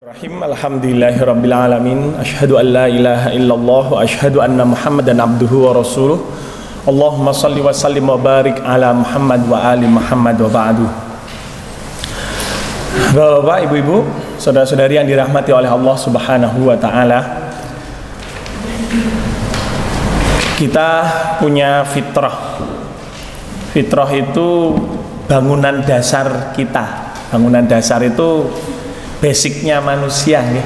Rahim. Alhamdulillahirabbil alamin. Asyhadu an la ilaha illallah wa asyhadu anna Muhammadan abduhu wa rasuluh. Allahumma shalli wa sallim wa barik ala Muhammad wa ali Muhammad wa ba'du. Bapak, ibu-ibu, saudara-saudari yang dirahmati oleh Allah Subhanahu wa taala. Kita punya fitrah. Fitrah itu bangunan dasar kita. Bangunan dasar itu basicnya manusia, ya.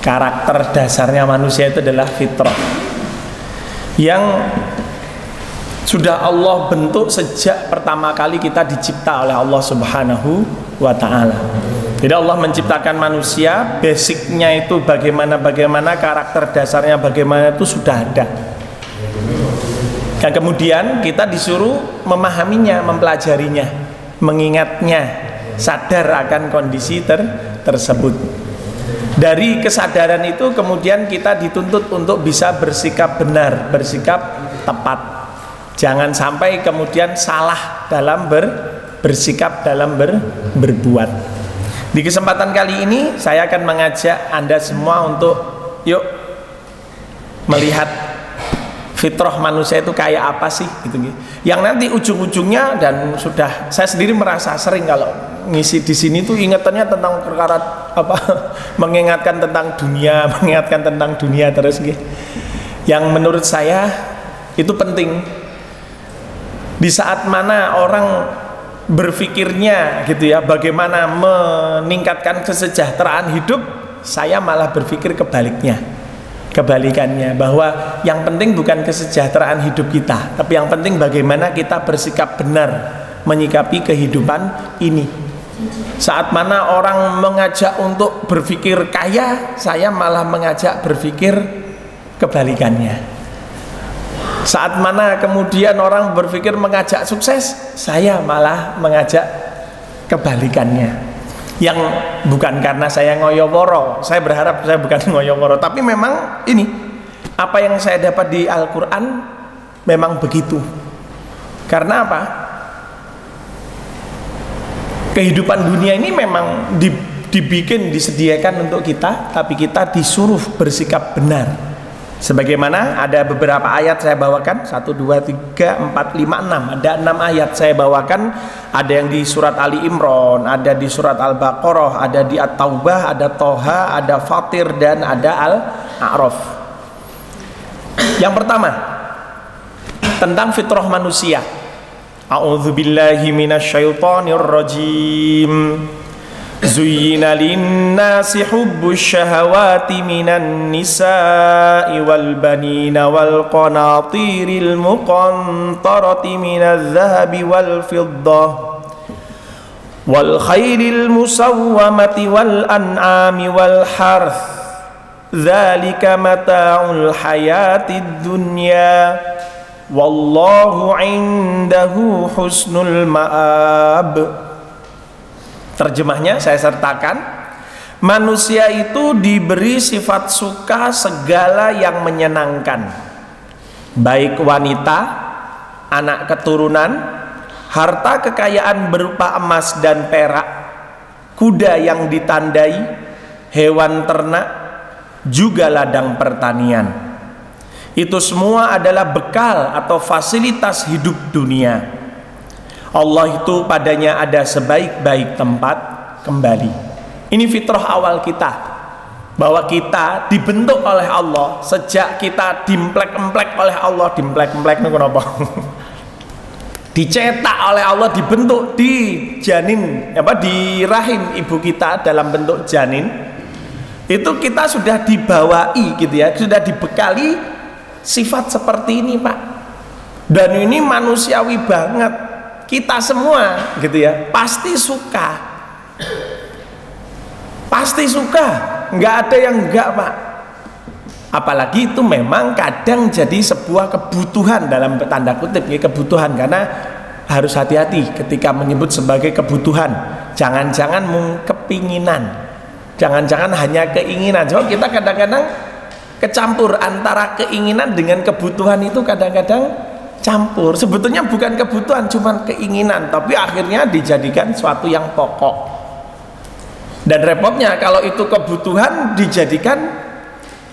Karakter dasarnya manusia itu adalah fitrah yang sudah Allah bentuk sejak pertama kali kita dicipta oleh Allah Subhanahu wa ta'ala. Jadi Allah menciptakan manusia, basicnya itu bagaimana karakter dasarnya bagaimana itu sudah ada. Dan kemudian kita disuruh memahaminya, mempelajarinya, mengingatnya, sadar akan kondisi tersebut. Dari kesadaran itu kemudian kita dituntut untuk bisa bersikap benar, bersikap tepat. Jangan sampai kemudian salah dalam bersikap, dalam berbuat. Di kesempatan kali ini saya akan mengajak Anda semua untuk yuk melihat fitrah manusia itu kayak apa sih gitu. Yang nanti ujung-ujungnya, dan sudah saya sendiri merasa sering kalau ngisi di sini tuh ingatannya tentang perkara apa, mengingatkan tentang dunia terus gitu. Yang menurut saya itu penting. Di saat mana orang berpikirnya gitu ya, bagaimana meningkatkan kesejahteraan hidup, saya malah berpikir kebalikannya, bahwa yang penting bukan kesejahteraan hidup kita, tapi yang penting bagaimana kita bersikap benar menyikapi kehidupan ini. Saat mana orang mengajak untuk berpikir kaya, saya malah mengajak berpikir kebalikannya. Saat mana kemudian orang berpikir mengajak sukses, saya malah mengajak kebalikannya. Yang bukan karena saya ngoyo-woro, saya berharap saya bukan ngoyo-woro, tapi memang ini apa yang saya dapat di Al-Quran memang begitu. Karena apa? Kehidupan dunia ini memang dibikin, disediakan untuk kita, tapi kita disuruh bersikap benar. Sebagaimana ada beberapa ayat saya bawakan, 1, 2, 3, 4, 5, 6. Ada 6 ayat saya bawakan. Ada yang di surat Ali Imran, ada di surat Al-Baqarah, ada di At-Taubah, ada Toha, ada Fatir, dan ada Al-A'raf. Yang pertama, tentang fitrah manusia. A'udzubillahi minasyaitonir rajim. Zuyyina lin-nasi hubbus syahawati minan nisa'i wal banina wal qanatiril muqantarati minadh dhahabi wal fiddah wal khayril musawwamati wal an'ami wal harth. Dzalika mata'ul hayatid dunya wallahu 'indahu husnul ma'ab. Terjemahnya saya sertakan, manusia itu diberi sifat suka segala yang menyenangkan, baik wanita, anak keturunan, harta kekayaan berupa emas dan perak, kuda yang ditandai, hewan ternak, juga ladang pertanian. Itu semua adalah bekal atau fasilitas hidup dunia. Allah itu padanya ada sebaik-baik tempat kembali. Ini fitrah awal kita, bahwa kita dibentuk oleh Allah sejak kita dimplek-emplek oleh Allah. Dimplek-emplek itu kenapa? Dicetak oleh Allah, dibentuk di janin, di rahim ibu kita dalam bentuk janin. Itu kita sudah dibawai gitu ya, sudah dibekali sifat seperti ini, Pak. Dan ini manusiawi banget. Kita semua gitu ya pasti suka, nggak ada yang enggak, Pak. Apalagi itu memang kadang jadi sebuah kebutuhan, dalam tanda kutip ya, kebutuhan, karena harus hati-hati ketika menyebut sebagai kebutuhan. Jangan-jangan kepinginan, jangan-jangan hanya keinginan. Coba kita kadang-kadang kecampur antara keinginan dengan kebutuhan, itu kadang-kadang campur. Sebetulnya bukan kebutuhan, cuman keinginan, tapi akhirnya dijadikan suatu yang pokok. Dan repotnya kalau itu kebutuhan dijadikan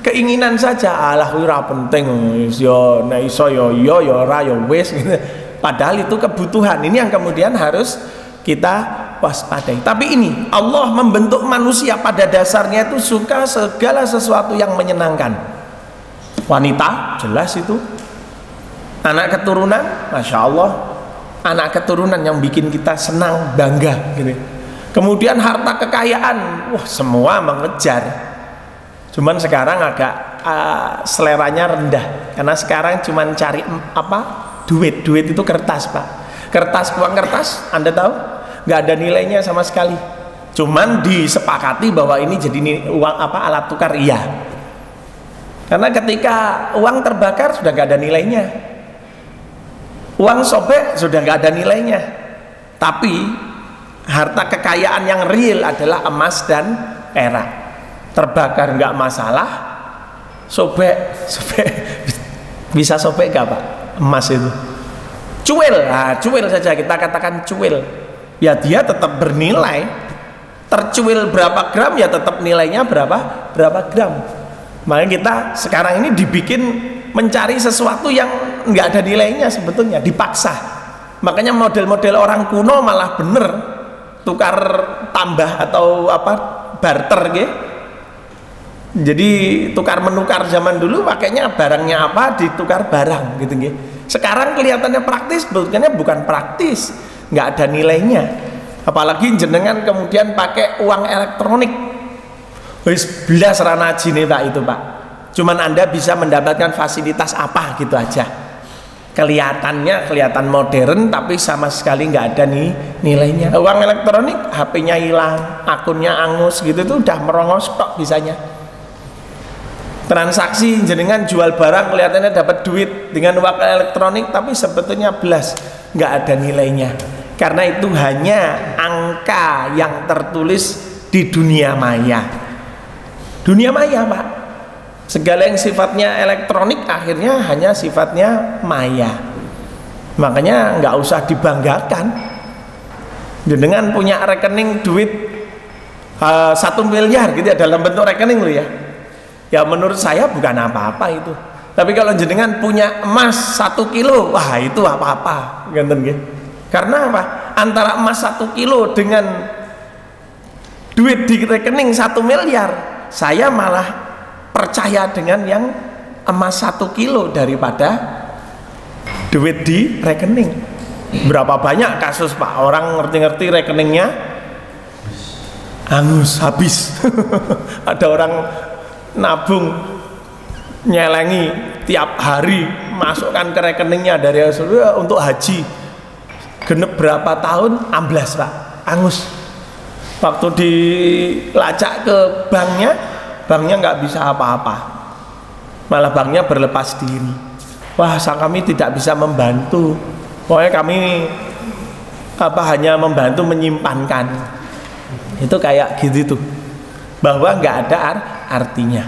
keinginan saja. Alah ora penting yo nek iso yo ora yo wis gitu. Padahal itu kebutuhan. Ini yang kemudian harus kita waspadai. Tapi ini Allah membentuk manusia pada dasarnya itu suka segala sesuatu yang menyenangkan. Wanita jelas itu. Anak keturunan, masya Allah, anak keturunan yang bikin kita senang, bangga gitu. Kemudian harta kekayaan, wah semua mengejar. Cuman sekarang agak seleranya rendah, karena sekarang cuman cari apa? Duit itu kertas pak. Kertas, uang kertas, Anda tahu? Nggak ada nilainya sama sekali. Cuman disepakati bahwa ini jadi uang apa? Alat tukar, iya. Karena ketika uang terbakar sudah nggak ada nilainya. Uang sobek sudah nggak ada nilainya. Tapi harta kekayaan yang real adalah emas dan perak. Terbakar nggak masalah, sobek bisa sobek nggak pak? Emas itu cuil, cuil saja kita katakan cuil, ya dia tetap bernilai. Tercuil berapa gram ya tetap nilainya berapa gram. Makanya kita sekarang ini dibikin mencari sesuatu yang nggak ada nilainya sebetulnya, dipaksa. Makanya model-model orang kuno malah bener tukar tambah atau apa barter gitu. Jadi tukar menukar zaman dulu pakainya barangnya apa ditukar barang gitu gitu. Sekarang kelihatannya praktis, sebetulnya bukan praktis, nggak ada nilainya. Apalagi jenengan kemudian pakai uang elektronik. Wis belas rana jine pak itu pak. Cuman Anda bisa mendapatkan fasilitas apa gitu aja. Kelihatannya kelihatan modern tapi sama sekali nggak ada nih nilainya. Uang elektronik, HP-nya hilang, akunnya angus gitu tuh udah merongos tok bisanya. Transaksi jenengan jual barang kelihatannya dapat duit dengan uang elektronik tapi sebetulnya belas nggak ada nilainya. Karena itu hanya angka yang tertulis di dunia maya. Dunia maya pak. Segala yang sifatnya elektronik akhirnya hanya sifatnya maya. Makanya nggak usah dibanggakan. Dengan punya rekening duit 1 miliar gitu ya dalam bentuk rekening lo ya. Ya menurut saya bukan apa-apa itu. Tapi kalau jenengan punya emas 1 kilo, wah itu apa-apa. Karena apa? Antara emas 1 kilo dengan duit di rekening 1 miliar, saya malah percaya dengan yang emas 1 kilo daripada duit di rekening. Berapa banyak kasus pak orang ngerti-ngerti rekeningnya angus habis. Ada orang nabung nyelengi tiap hari masukkan ke rekeningnya dari Rasulullah untuk haji genep berapa tahun amblas pak angus. Waktu dilacak ke banknya nggak bisa apa-apa, malah banknya berlepas diri. Wah kami tidak bisa membantu, pokoknya kami hanya membantu menyimpankan. Itu kayak gitu tuh, bahwa nggak ada artinya.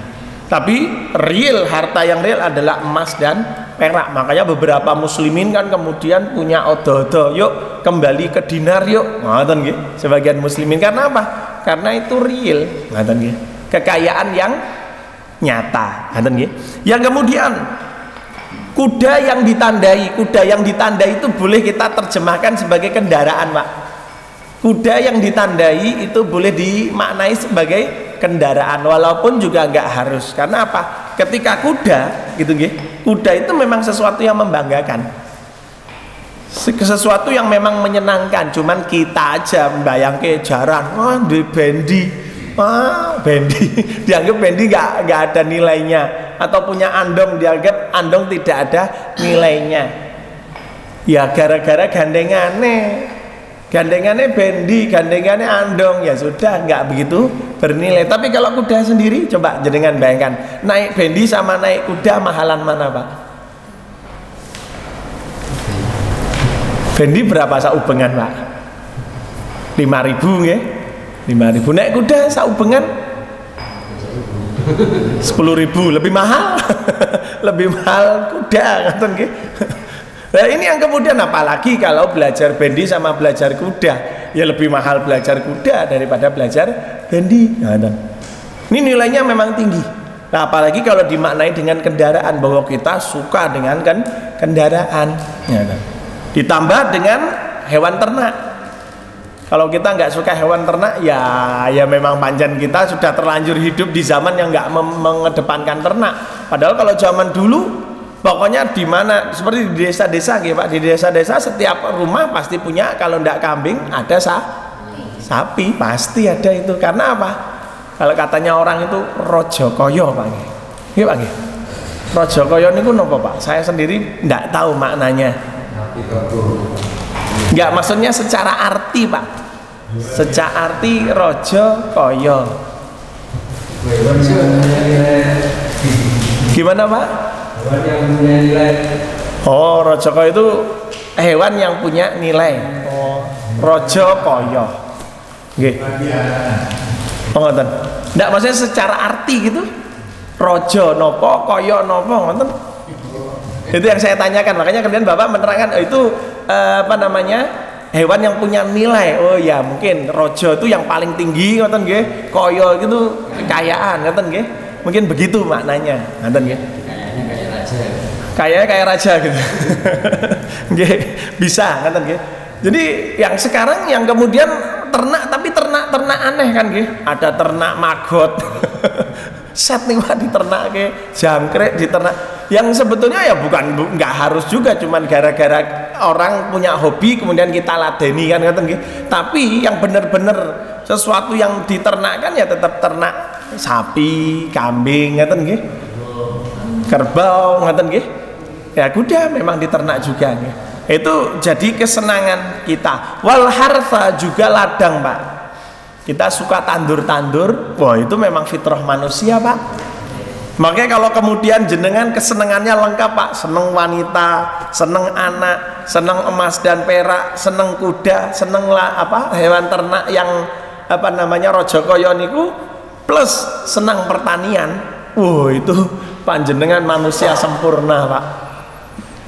Tapi real, harta yang real adalah emas dan perak. Makanya beberapa muslimin kan kemudian punya odo-odo, yuk kembali ke dinar yuk, ngoten nggih. Sebagian muslimin karena apa? Karena itu real, ngoten nggih. Kekayaan yang nyata, ngoten nggih. Yang kemudian kuda yang ditandai itu boleh kita terjemahkan sebagai kendaraan, Pak. Kuda yang ditandai itu boleh dimaknai sebagai kendaraan, walaupun juga nggak harus. Karena apa? Ketika kuda gitu nggih, kuda itu memang sesuatu yang membanggakan, sesuatu yang memang menyenangkan. Cuman kita aja membayangke jaran, di bendi, bendi dianggap bendi nggak ada nilainya, atau punya andong dianggap andong tidak ada nilainya. Ya gara-gara gandengannya bendi, gandengannya andong, ya sudah nggak begitu bernilai. Tapi kalau kuda sendiri, coba jenengan bayangkan, naik bendi sama naik kuda mahalan mana Pak? Bendi berapa saubengan Pak? 5.000 ya? 5.000. Naik kuda saubengan 10.000, lebih mahal. Lebih mahal kuda, ngoten nggih. Nah ini yang kemudian apalagi kalau belajar bendi sama belajar kuda, ya lebih mahal belajar kuda daripada belajar bendi. Nah, ini nilainya memang tinggi. Nah apalagi kalau dimaknai dengan kendaraan, bahwa kita suka dengan kendaraan. Ya, ditambah dengan hewan ternak. Kalau kita nggak suka hewan ternak, ya memang panjang kita sudah terlanjur hidup di zaman yang nggak mengedepankan ternak. Padahal kalau zaman dulu, pokoknya di mana seperti di desa-desa, gitu Pak, di desa-desa setiap rumah pasti punya, kalau nggak kambing ada sapi, pasti ada itu. Karena apa? Kalau katanya orang itu rojo koyo Pak, gitu Pak. Rojo koyo niku nopo Pak? Saya sendiri nggak tahu maknanya. Enggak, maksudnya secara arti Pak. Secara arti rojo koyo. Gimana Pak? Hewan yang punya nilai. Oh, rojo koyo itu hewan yang punya nilai. Oh, rojo koyo. Nggih. Oh, ngoten. Enggak, maksudnya secara arti gitu. Rojo nopo, koyo nopo, ngoten. Itu yang saya tanyakan, makanya kemudian Bapak menerangkan itu apa namanya, hewan yang punya nilai. Oh ya, mungkin rojo itu yang paling tinggi, ngoten nggih. Koyo itu kekayaan, ngoten nggih. Mungkin begitu maknanya, ngoten nggih. Kayaknya kayak raja. Kayaknya kayak raja gitu. Nggih, bisa, ngoten nggih. Jadi yang sekarang yang kemudian ternak, tapi ternak aneh kan nggih. Ada ternak maggot. Set nih Pak, diternak ke jangkrik, diternak yang sebetulnya ya nggak harus juga, cuman gara-gara orang punya hobi kemudian kita ladeni kan, tapi yang benar-benar sesuatu yang diternakkan ya tetap ternak sapi, kambing, kerbau, ya kuda memang diternak juga, itu jadi kesenangan kita. Wal harfa juga ladang Pak, kita suka tandur-tandur, wah itu memang fitrah manusia Pak. Makanya kalau kemudian jenengan kesenangannya lengkap Pak, seneng wanita, seneng anak, seneng emas dan perak, seneng kuda, seneng hewan ternak yang apa namanya rojo koyo niku, plus senang pertanian, wah itu panjenengan manusia sempurna Pak.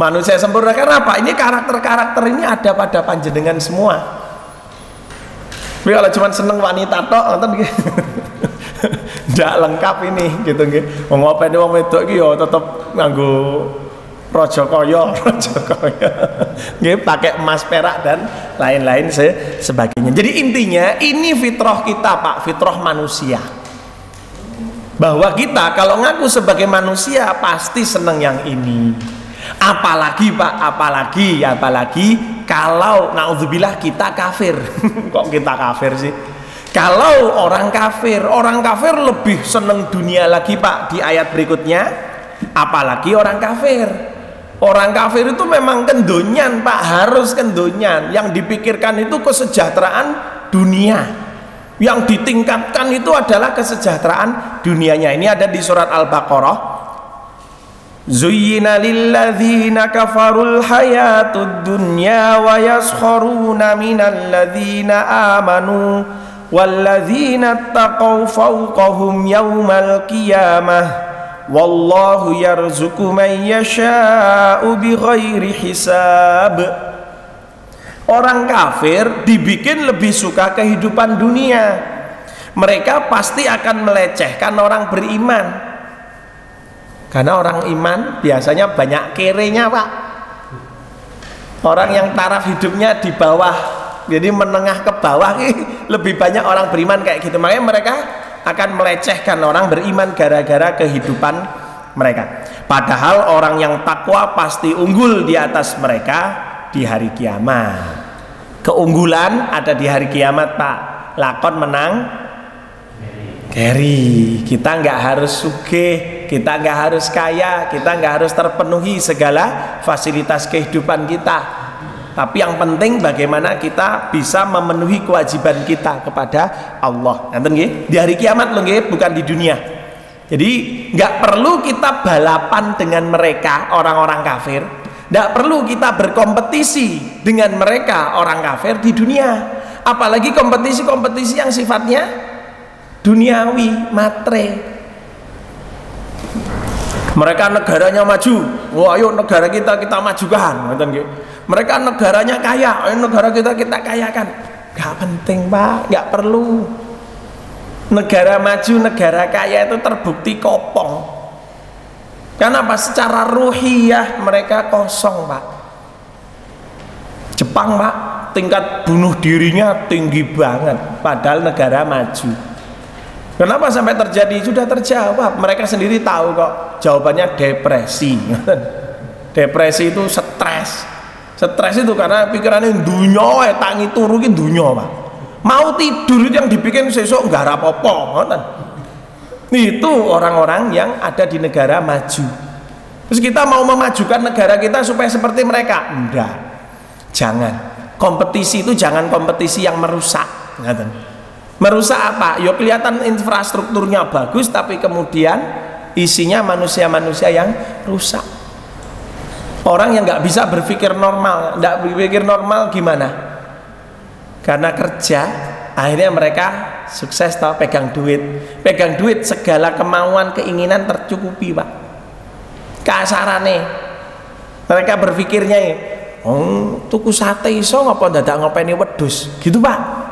Manusia sempurna karena apa? Ini karakter-karakter ini ada pada panjenengan semua. Tapi kalau cuma seneng wanita tok, nonton gitu, ndak lengkap ini, gitu nggih. Wong opene wong wedok iki ya tetep nganggo rojo koyo, nggih, pakai emas perak dan lain-lain sebagainya. Jadi intinya ini fitrah kita Pak, fitrah manusia. Bahwa kita kalau ngaku sebagai manusia pasti seneng yang ini. Apalagi Pak, apalagi kalau naudzubillah kita kafir. Kok kita kafir sih? Kalau orang kafir lebih seneng dunia lagi Pak, di ayat berikutnya. Apalagi orang kafir. Orang kafir itu memang kendonyan Pak, harus kendonyan. Yang dipikirkan itu kesejahteraan dunia. Yang ditingkatkan itu adalah kesejahteraan dunianya. Ini ada di surat Al-Baqarah. Zuyyina lilladzina kafarul hayatud dunya wa yaskharuna minal ladzina amanu walladzina taqaw fawqahum yawmal qiyamah wallahu yarzuqu man yasha'u bighairi hisab. Orang kafir dibikin lebih suka kehidupan dunia. Mereka pasti akan melecehkan orang beriman. Karena orang iman biasanya banyak kerenya Pak. Orang yang taraf hidupnya di bawah, jadi menengah ke bawah, lebih banyak orang beriman kayak gitu. Makanya mereka akan melecehkan orang beriman gara-gara kehidupan mereka. Padahal orang yang takwa pasti unggul di atas mereka di hari kiamat. Keunggulan ada di hari kiamat Pak. Lakon menang carry. Kita nggak harus sugih, kita nggak harus kaya, kita nggak harus terpenuhi segala fasilitas kehidupan kita. Tapi yang penting bagaimana kita bisa memenuhi kewajiban kita kepada Allah. Nanti nggih, di hari kiamat loh nggih, bukan di dunia. Jadi nggak perlu kita balapan dengan mereka orang-orang kafir. Nggak perlu kita berkompetisi dengan mereka orang kafir di dunia. Apalagi kompetisi-kompetisi yang sifatnya duniawi, matre. Mereka negaranya maju, wah ayo negara kita majukan, mereka negaranya kaya, ayo negara kita kayakan. Gak penting Pak, gak perlu. Negara maju, negara kaya itu terbukti kopong. Karena apa? Secara ruhiyah mereka kosong Pak. Jepang Pak, tingkat bunuh dirinya tinggi banget, padahal negara maju. Kenapa sampai terjadi? Sudah terjawab, mereka sendiri tahu kok. Jawabannya depresi. Depresi itu stres. Stres itu karena pikirannya dunya, tangi turu ki dunya Pak. Mau tidur itu yang dibikin sesuk enggak apa-apa. Itu orang-orang yang ada di negara maju. Terus kita mau memajukan negara kita supaya seperti mereka? Enggak. Jangan. Kompetisi itu jangan kompetisi yang merusak. Merusak apa? Ya kelihatan infrastrukturnya bagus tapi kemudian isinya manusia-manusia yang rusak. Orang yang nggak bisa berpikir normal, nggak berpikir normal gimana? Karena kerja, akhirnya mereka sukses tau, pegang duit, segala kemauan, keinginan tercukupi Pak. Kasarane mereka berpikirnya tuku sate iso ngapa dadak ngopeni wedhus, gitu Pak.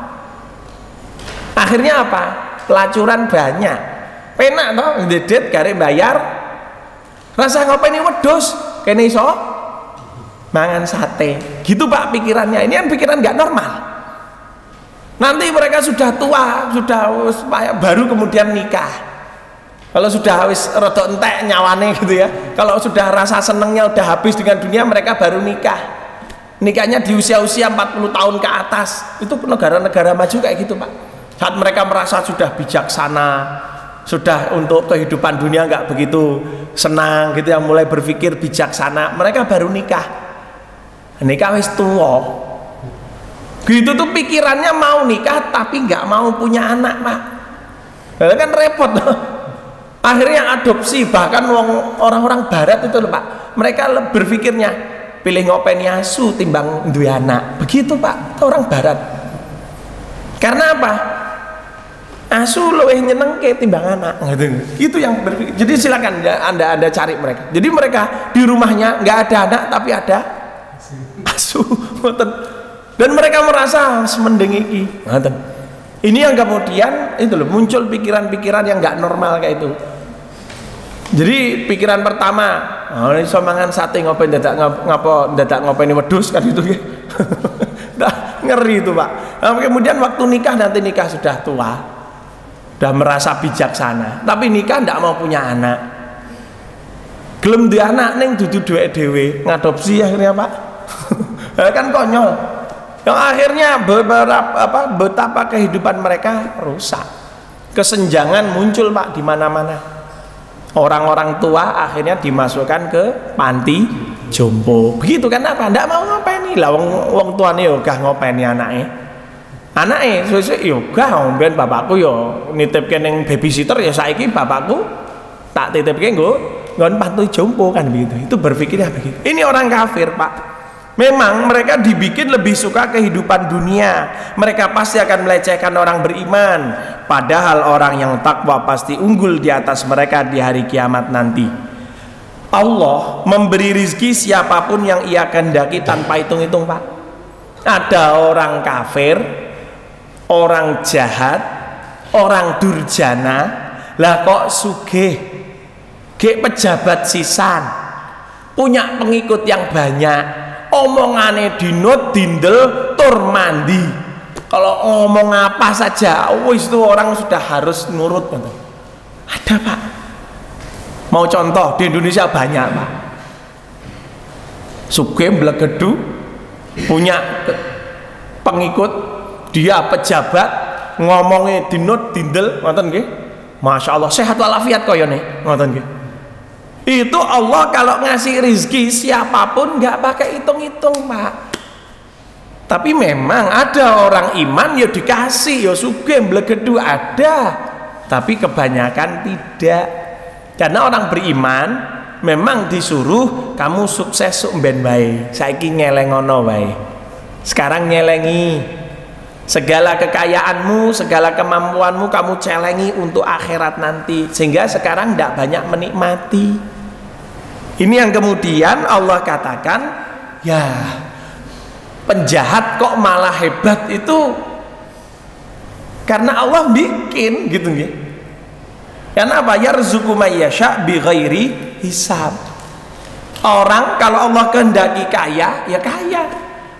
Akhirnya apa? Pelacuran banyak. Penak toh, ngedet gare bayar. Rasa ngopeni wedhus, kene iso mangan sate. Gitu Pak pikirannya. Ini kan pikiran nggak normal. Nanti mereka sudah tua, baru kemudian nikah. Kalau sudah wis rada entek nyawane gitu ya. Kalau sudah rasa senengnya udah habis dengan dunia, mereka baru nikah. Nikahnya di usia-usia 40 tahun ke atas. Itu negara-negara maju kayak gitu Pak. Saat mereka merasa sudah bijaksana, sudah untuk kehidupan dunia nggak begitu senang gitu ya, mulai berpikir bijaksana, mereka baru nikah. Nikah wis tua. Gitu tuh pikirannya mau nikah tapi nggak mau punya anak Pak. Kan repot. Akhirnya adopsi, bahkan orang-orang barat itu loh Pak. Mereka berpikirnya pilih ngopeni asu timbang duwe anak. Begitu Pak, orang barat. Karena apa? Asu luwih nyenengke timbang anak gitu. Itu yang berpikir. Jadi silakan Anda cari mereka. Jadi mereka di rumahnya nggak ada anak tapi ada asu. Dan mereka merasa semendeng iki. Ini yang kemudian itu loh, muncul pikiran-pikiran yang nggak normal kayak itu. Jadi pikiran pertama, iso mangan sate ngopeni dadak ngopeni wedhus kan itu. Nah, ngeri itu Pak. Nah, kemudian waktu nikah, nanti nikah sudah tua, udah merasa bijaksana, tapi nikah ndak mau punya anak. Gelem duwe anak ning dudu duwe dhewe, ngadopsi akhirnya Pak. Kan konyol. Yang akhirnya betapa kehidupan mereka rusak. Kesenjangan muncul Pak di mana-mana. Orang-orang tua akhirnya dimasukkan ke panti jompo. Begitu kan apa? Ndak mau ngopeni lah wong tuane yo gah ngopeni anake. Anake sesuk yo gah mben bapakku yo nitipke ning babysitter ya saiki bapakku tak titipke nggon panti jompo kan begitu. Itu berpikirnya begitu. Ini orang kafir Pak. Memang mereka dibikin lebih suka kehidupan dunia. Mereka pasti akan melecehkan orang beriman. Padahal orang yang takwa pasti unggul di atas mereka di hari kiamat nanti. Allah memberi rizki siapapun yang ia kehendaki tanpa hitung-hitung Pak. Ada orang kafir, orang jahat, orang durjana, lah kok sugih, gek pejabat sisan, punya pengikut yang banyak. Omongane dinut dindel tur mandi. Kalau ngomong apa saja wis itu orang sudah harus nurut. Ada Pak. Mau contoh di Indonesia banyak Pak. Sugih blegedu, punya pengikut, dia pejabat, ngomongnya dinut dindel ngoten nggih. Masya Allah sehat walafiat koyone ngoten nggih. Itu Allah kalau ngasih rizki siapapun nggak pakai hitung-hitung Pak. Tapi memang ada orang iman ya dikasih ya sugih blegedu ada, tapi kebanyakan tidak. Karena orang beriman memang disuruh kamu sukses mben bae. Saiki ngelengono wae. Sekarang nyelengi segala kekayaanmu, segala kemampuanmu kamu celengi untuk akhirat nanti. Sehingga sekarang tidak banyak menikmati. Ini yang kemudian Allah katakan, ya penjahat kok malah hebat itu karena Allah bikin gitu nggih. Karena apa? Yarzuqu may yasha bighairi hisab. Orang kalau Allah kehendaki kaya, ya kaya.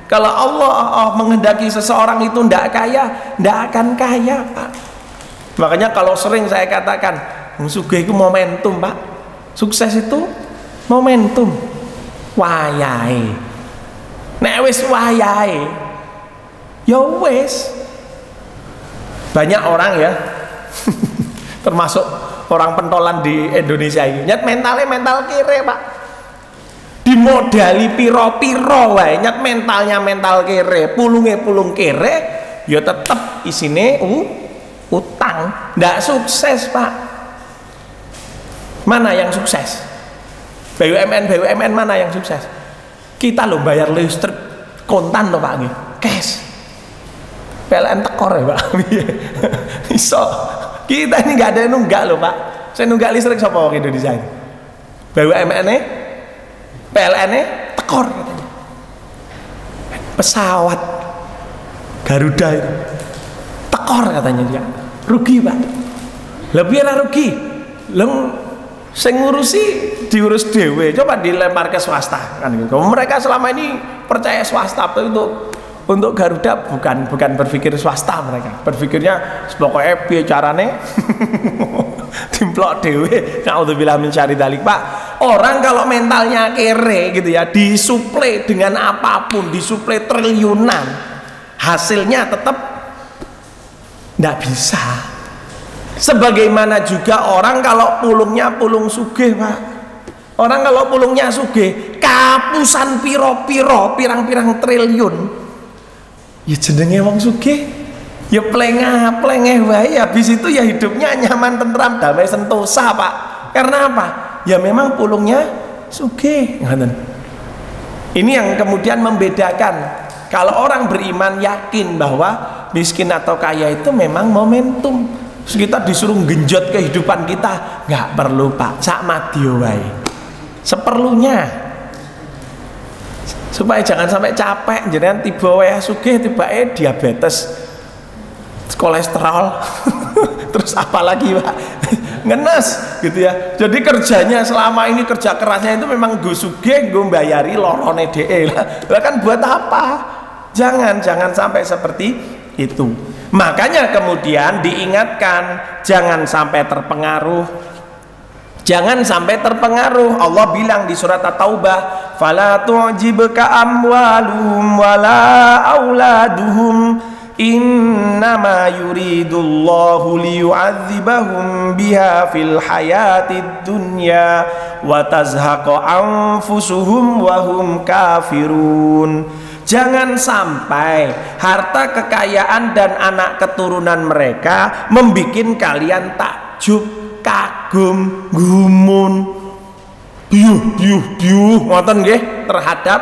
Kalau Allah menghendaki seseorang itu tidak kaya, tidak akan kaya, Pak. Makanya kalau sering saya katakan, sugih itu momentum, Pak. Sukses itu momentum. Wayahe. Nek wis wayahe, ya wis. Banyak orang ya, termasuk orang pentolan di Indonesia ini, nyat mentalnya mental kere, Pak. Dimodali piro-piro wae, nyat mentalnya mental kere, pulunge pulung kere, ya tetep isine utang, ndak sukses, Pak. Mana yang sukses? BUMN mana yang sukses? Kita loh bayar listrik kontan loh, Pak, nggih, cash. PLN tekor ya, Pak. Iso. Kita ini nggak ada yang nunggak loh, Pak. Saya nunggak listrik sapa wong Indonesia ini? BUMN-nya, PLN-nya tekor katanya. Pesawat Garuda itu tekor katanya dia. Rugi, Pak. Lebih lah rugi. Leng sing ngurusi diurus dhewe. Coba dilempar ke swasta kan gitu. Mereka selama ini percaya swasta untuk Garuda bukan berpikir swasta, mereka berpikirnya pokoknya piye carane dimplok dhewe. Naudzubillah min syarri dzalik, Pak. Orang kalau mentalnya kere gitu ya, disuplai dengan apapun, disuplai triliunan, hasilnya tetap ndak bisa. Sebagaimana juga orang kalau pulungnya pulung sugih, Pak. Orang kalau pulungnya sugih, kapusan piro-piro, pirang-pirang triliun, ya jenenge wong sugih, ya plengah-plengeh wae, habis itu ya hidupnya nyaman, tentram, damai, sentosa, Pak. Karena apa? Ya memang pulungnya sugih. Ini yang kemudian membedakan. Kalau orang beriman yakin bahwa miskin atau kaya itu memang momentum. Terus kita disuruh genjot kehidupan kita, nggak perlu, Pak. Sak madya wae, seperlunya, supaya jangan sampai capek. Jangan tiba wae sugih, tiba diabetes, kolesterol, terus apa lagi, Pak? Ngenes gitu ya. Jadi kerjanya selama ini, kerja kerasnya itu memang go sugih, go bayari lorone DE lah kan buat apa? Jangan sampai seperti itu. Makanya kemudian diingatkan, jangan sampai terpengaruh. Jangan sampai terpengaruh. Allah bilang di surat At-Taubah, fala tu'jibka amwaluhum wala auladuhum, innama yuridullahu liyu'adzibahum biha fil hayatid dunya wa tazhaqa anfusuhum wa hum kafirun. Jangan sampai harta kekayaan dan anak keturunan mereka membikin kalian takjub, kagum, gumun, ngoten nggih, terhadap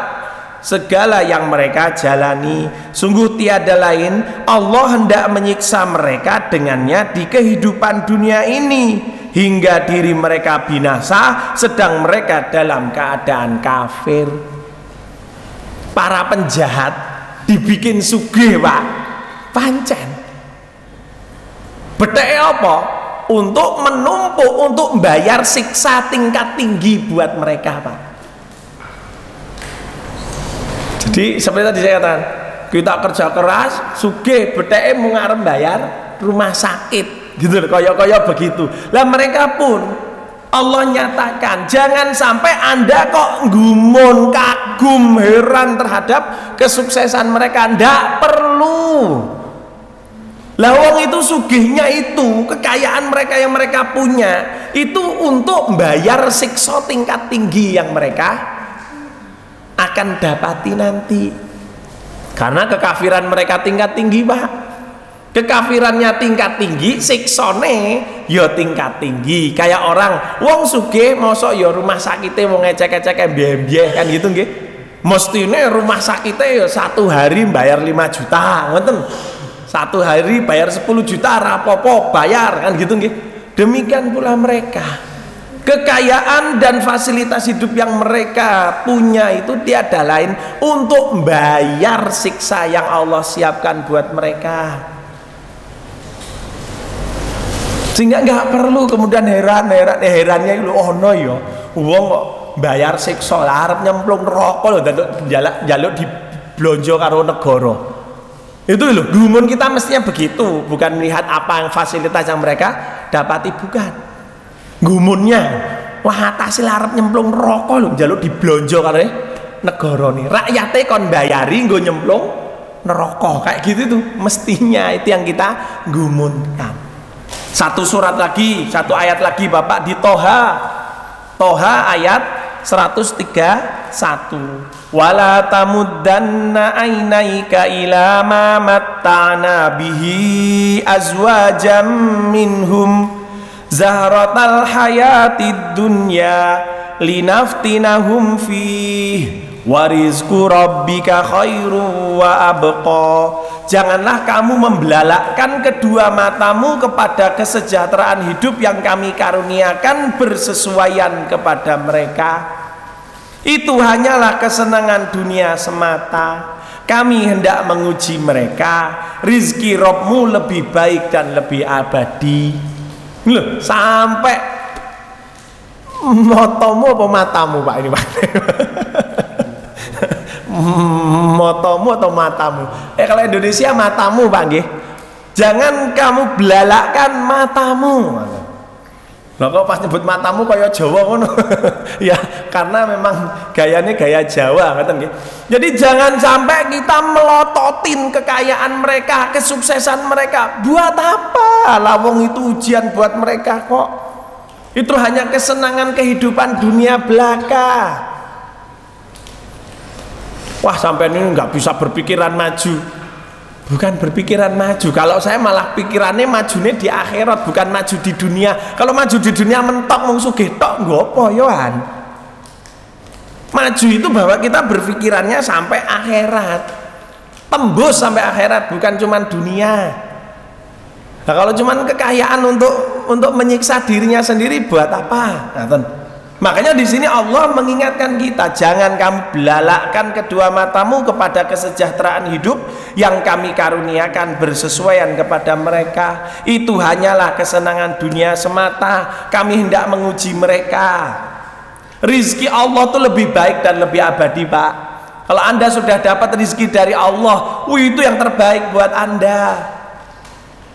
segala yang mereka jalani. Sungguh tiada lain, Allah hendak menyiksa mereka dengannya di kehidupan dunia ini, hingga diri mereka binasa sedang mereka dalam keadaan kafir. Para penjahat dibikin sugih, Pak, pancen betheke apa? Untuk menumpuk, untuk membayar siksa tingkat tinggi buat mereka, Pak. Jadi seperti tadi saya katakan, kita kerja keras, sugih, betheke mau ngarep bayar rumah sakit, gitu loh, kaya begitu. Lah mereka pun Allah nyatakan, jangan sampai Anda kok gumun, kagum, heran terhadap kesuksesan mereka. Ndak perlu. Lah wong itu sugihnya itu, kekayaan mereka yang mereka punya itu untuk membayar siksa tingkat tinggi yang mereka akan dapati nanti. Karena kekafiran mereka tingkat tinggi, Pak. Kekafirannya tingkat tinggi, siksane ya tingkat tinggi. Kayak orang wong sugih mosok ya rumah sakitnya wong ngecek-ngecek mbiyeh kan gitu nggih. Mestine rumah sakitnya ya satu hari bayar 5 juta, ngoten. Satu hari bayar 10 juta rapopo bayar kan gitu nggih. Demikian pula mereka. Kekayaan dan fasilitas hidup yang mereka punya itu tiada lain untuk membayar siksa yang Allah siapkan buat mereka. Sehingga nggak perlu kemudian herannya itu, oh no yo, uang kok bayar siksa lah, arep nyemplung neraka lho, jaluk di blonjo karo negara. Itu loh, gumun kita mestinya begitu, bukan melihat apa yang fasilitas yang mereka dapati, bukan. Gumunnya, wah hasil arep nyemplung neraka lho, jaluk di blonjo karo negara nih. Rakyatnya kon bayari nggo nyemplung neraka, kayak gitu tuh. Mestinya itu yang kita gumunkan. Satu surat lagi, satu ayat lagi Bapak di Toha ayat 131. Wala tamuddanna ainaika ila ma matta'na bihi azwajam minhum zahratal hayatid dunya linaftinahum fih wa rizqu rabbika khairu wa abqa. Janganlah kamu membelalakkan kedua matamu kepada kesejahteraan hidup yang kami karuniakan bersesuaian kepada mereka. Itu hanyalah kesenangan dunia semata. Kami hendak menguji mereka. Rizki Robmu lebih baik dan lebih abadi. Loh, sampai motomu apa matamu Pak ini Pak? Motomu atau matamu? Kalau Indonesia matamu Pak nggih. Jangan kamu belalakkan matamu. Lah kok pas nyebut matamu kaya Jawa ngono. Ya, karena memang gayanya gaya Jawa ngoten nggih. Jadi jangan sampai kita melototin kekayaan mereka, kesuksesan mereka. Buat apa? Lawong itu ujian buat mereka kok. Itu hanya kesenangan kehidupan dunia belaka. Wah sampai ini nggak bisa berpikiran maju. Bukan berpikiran maju. Kalau saya malah pikirannya majunya di akhirat, bukan maju di dunia. Kalau maju di dunia mentok mung sugih tok nggopo yoan. Maju itu bahwa kita berpikirannya sampai akhirat, tembus sampai akhirat, bukan cuman dunia. Nah, kalau cuman kekayaan untuk menyiksa dirinya sendiri buat apa? Nah, makanya di sini Allah mengingatkan kita, jangan kamu belalakkan kedua matamu kepada kesejahteraan hidup yang kami karuniakan bersesuaian kepada mereka. Itu hanyalah kesenangan dunia semata. Kami hendak menguji mereka. Rizki Allah itu lebih baik dan lebih abadi Pak. Kalau Anda sudah dapat rizki dari Allah, itu yang terbaik buat Anda.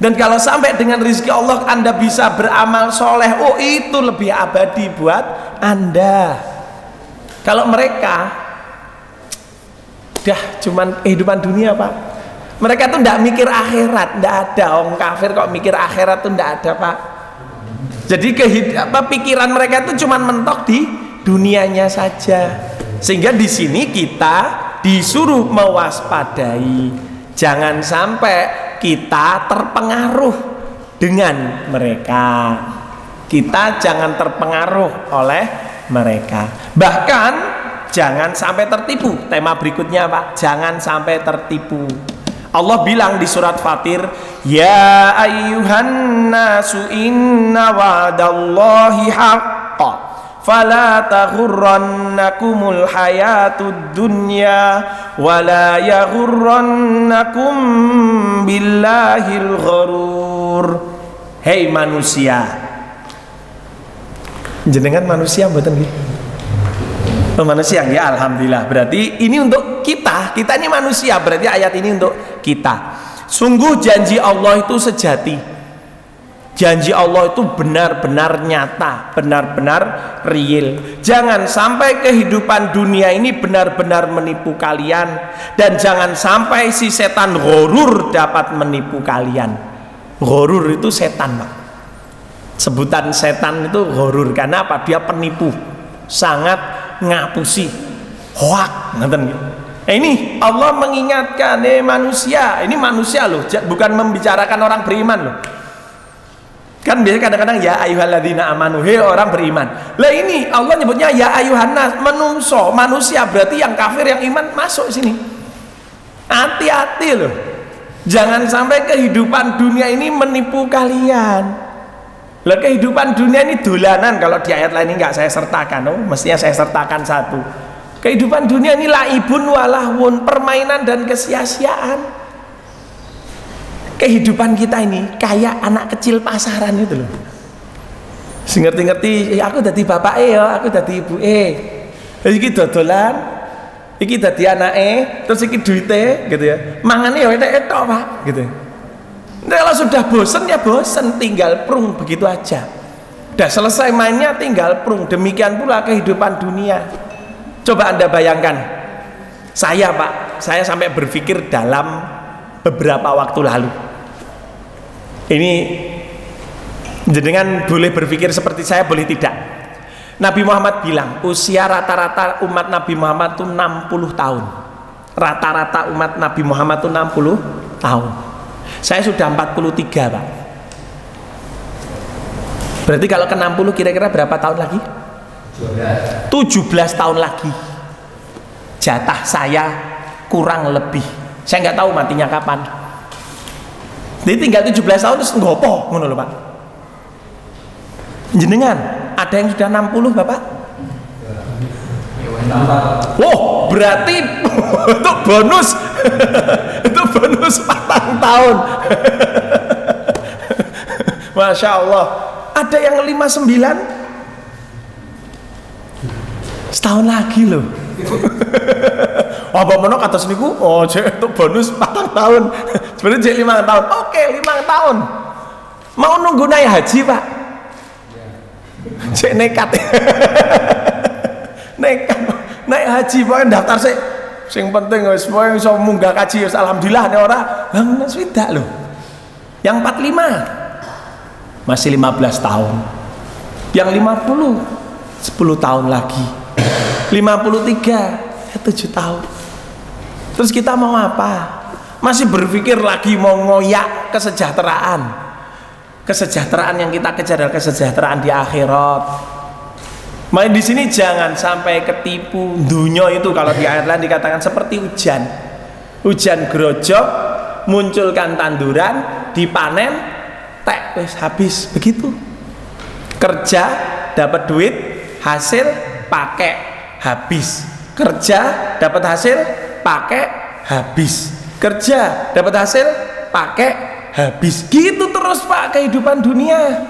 Dan kalau sampai dengan rizki Allah Anda bisa beramal soleh, itu lebih abadi buat Anda. Kalau mereka dah cuman kehidupan dunia Pak, mereka tuh ndak mikir akhirat, ndak ada. Orang kafir kok mikir akhirat tuh ndak ada Pak. Jadi pikiran mereka tuh cuman mentok di dunianya saja. Sehingga di sini kita disuruh mewaspadai, jangan sampai kita terpengaruh dengan mereka. Kita jangan terpengaruh oleh mereka. Bahkan jangan sampai tertipu. Tema berikutnya Pak, jangan sampai tertipu. Allah bilang di surat Fatir, ya ayyuhan nasu inna wa'dallahi haqqa fala taghurrannakumul hayatud dunya wala yaghurrannakum billahil gharur. Hei manusia, jenengan manusia mboten nggih? Oh, manusia ya, alhamdulillah. Berarti ini untuk kita ini manusia, berarti ayat ini untuk kita. Sungguh janji Allah itu sejati. Janji Allah itu benar-benar nyata, benar-benar real. Jangan sampai kehidupan dunia ini benar-benar menipu kalian. Dan jangan sampai si setan ghurur dapat menipu kalian. Ghurur itu setan Pak. Sebutan setan itu ghurur. Karena apa? Dia penipu, sangat ngapusi, hoak. Ini Allah mengingatkan, manusia. Ini manusia loh, bukan membicarakan orang beriman loh. Kan biasanya kadang-kadang ya ayyuhalladzina amanu, hei orang beriman. Lah ini Allah nyebutnya ya ayyuhannas, menungso, manusia, berarti yang kafir yang iman masuk sini. Hati-hati loh. Jangan sampai kehidupan dunia ini menipu kalian. Lah kehidupan dunia ini dolanan, kalau di ayat lain ini nggak saya sertakan, mestinya saya sertakan satu. Kehidupan dunia ini laibun walahwun, permainan dan kesia-siaan. Kehidupan kita ini kayak anak kecil pasaran itu loh. Ngerti-ngerti, aku dadi bapak ya, aku dadi ibu iki dodolan, iki dadi anake, terus iki duite gitu ya. Mangane ya etok Pak gitu. Nah, kalau sudah bosen ya bosen, tinggal prung begitu aja. Udah selesai mainnya tinggal prung. Demikian pula kehidupan dunia. Coba Anda bayangkan, saya Pak, saya sampai berpikir dalam beberapa waktu lalu. Ini jenengan boleh berpikir seperti saya, boleh tidak. Nabi Muhammad bilang usia rata-rata umat Nabi Muhammad itu 60 tahun. Rata-rata umat Nabi Muhammad itu 60 tahun. Saya sudah 43 Pak. Berarti kalau ke 60 kira-kira berapa tahun lagi? 17 tahun lagi. Jatah saya kurang lebih. Saya nggak tahu matinya kapan. Jadi tinggal 17 tahun terus ngopo ngono lho Pak. Jenengan ada yang sudah 60 Bapak? Oh, berarti itu bonus. Itu bonus 4 tahun. Masya Allah. Ada yang 59 setahun lagi loh. Apa menok atas niku? Oh, itu bonus 4 tahun. Sebenarnya jadi 5 tahun. Oke, 5 tahun. Mau nunggu naik haji Pak? Cek nekat. Nekat naik haji pokoknya daftar sih. Sing penting wis pokoke iso munggah kaji wis alhamdulillah nek ora lah swidak lho. Yang 45 masih 15 tahun. Yang 50 10 tahun lagi. 53 7 tahun. Terus kita mau apa? Masih berpikir lagi mau ngoyak kesejahteraan. Kesejahteraan yang kita kejar adalah kesejahteraan di akhirat. Makanya di sini jangan sampai ketipu. Dunia itu kalau di ayat lain dikatakan seperti hujan. Hujan grojok, munculkan tanduran, dipanen, tek wis habis begitu. Kerja dapat duit, hasil pakai habis. Kerja dapat hasil pakai habis. Kerja dapat hasil pakai habis. Gitu terus Pak kehidupan dunia.